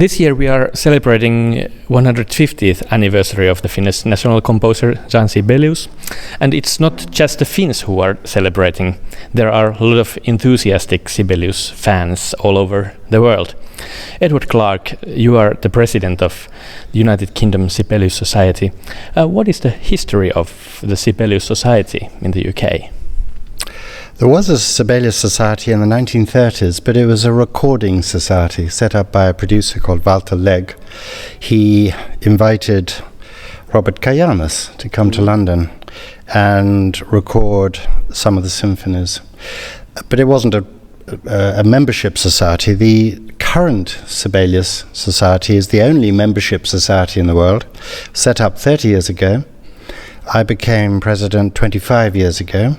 This year we are celebrating 150th anniversary of the Finnish national composer Jean Sibelius, and it's not just the Finns who are celebrating. There are a lot of enthusiastic Sibelius fans all over the world. Edward Clark, you are the president of the United Kingdom Sibelius Society. What is the history of the Sibelius Society in the UK? There was a Sibelius Society in the 1930s, but it was a recording society set up by a producer called Walter Legg. He invited Robert Kajanis to come to London and record some of the symphonies. But it wasn't a membership society. The current Sibelius Society is the only membership society in the world, set up 30 years ago. I became president 25 years ago.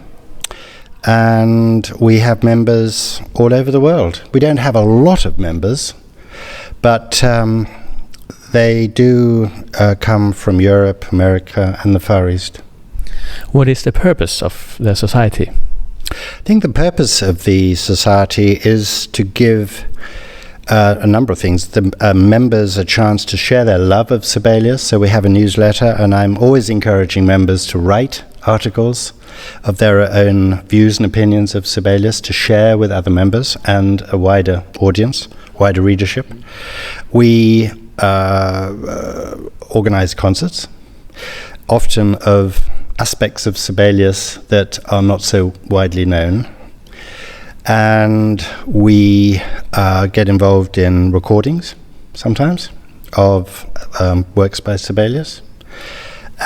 And we have members all over the world. We don't have a lot of members, but they do come from Europe, America, and the Far East. What is the purpose of the society? I think the purpose of the society is to give a number of things. The members a chance to share their love of Sibelius. So we have a newsletter, and I'm always encouraging members to write articles of their own views and opinions of Sibelius to share with other members and a wider audience, wider readership. We organize concerts, often of aspects of Sibelius that are not so widely known. And we get involved in recordings, sometimes, of works by Sibelius,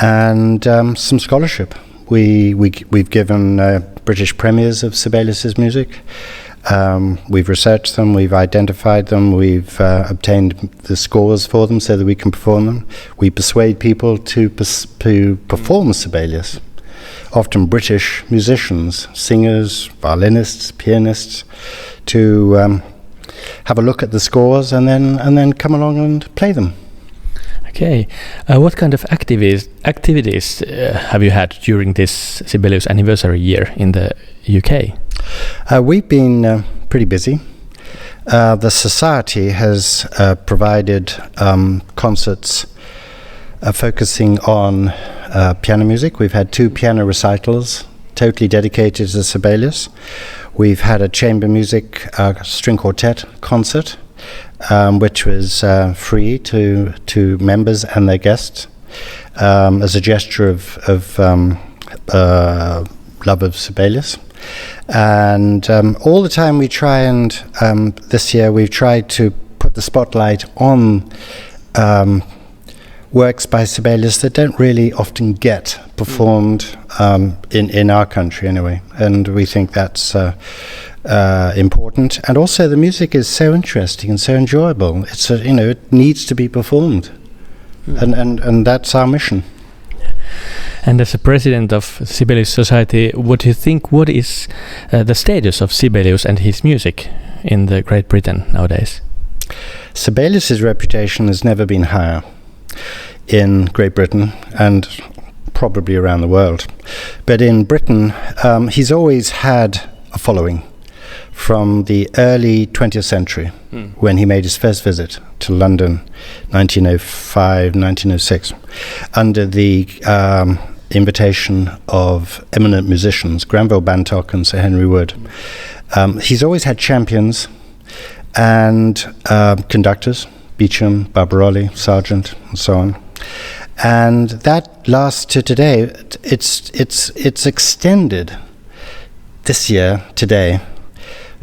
and some scholarship. We've given British premieres of Sibelius's music. We've researched them, we've identified them, we've obtained the scores for them so that we can perform them. We persuade people to perform Sibelius. Often British musicians, singers, violinists, pianists, to have a look at the scores and then come along and play them. Okay. What kind of activities have you had during this Sibelius anniversary year in the UK? We've been pretty busy. The Society has provided concerts focusing on piano music. We've had 2 piano recitals totally dedicated to Sibelius. We've had a chamber music string quartet concert, which was free to members and their guests, as a gesture of love of Sibelius. And all the time we try and, this year we've tried to put the spotlight on works by Sibelius that don't really often get performed in our country anyway. And we think that's important, and also the music is so interesting and so enjoyable. It's it needs to be performed, and that's our mission. And as a president of Sibelius Society, what do you think? What is the status of Sibelius and his music in the Great Britain nowadays? Sibelius's reputation has never been higher in Great Britain and probably around the world. But in Britain, he's always had a following. From the early 20th century, when he made his first visit to London, 1905, 1906, under the invitation of eminent musicians, Granville Bantock and Sir Henry Wood. He's always had champions and conductors, Beecham, Barbaroli, Sargent, and so on. And that lasts to today. It's extended this year, today,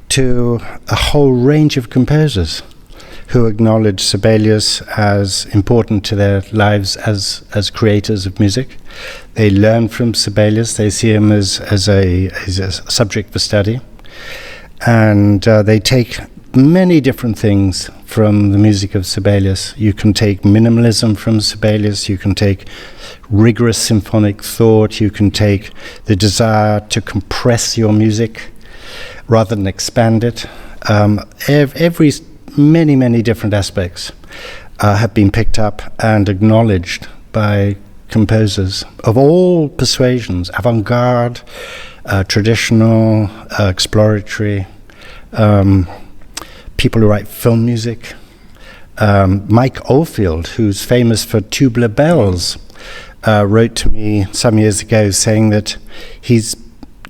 to a whole range of composers who acknowledge Sibelius as important to their lives as creators of music. They learn from Sibelius. They see him as a subject for study. And they take many different things from the music of Sibelius. You can take minimalism from Sibelius. You can take rigorous symphonic thought. You can take the desire to compress your music rather than expand it. Many different aspects have been picked up and acknowledged by composers of all persuasions, avant-garde, traditional, exploratory, people who write film music, Mike Oldfield, who's famous for tubular bells, wrote to me some years ago saying that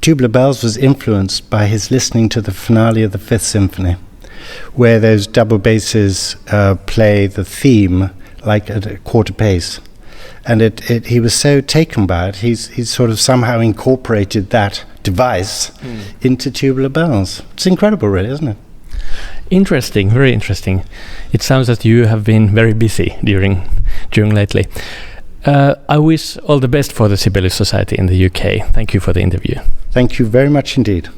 tubular bells was influenced by his listening to the finale of the Fifth Symphony, where those double basses play the theme like at a quarter pace. And he was so taken by it, he's sort of somehow incorporated that device into tubular bells. It's incredible, really, isn't it? Interesting, very interesting. It sounds that you have been very busy during lately. I wish all the best for the Sibelius Society in the UK. Thank you for the interview. Thank you very much indeed.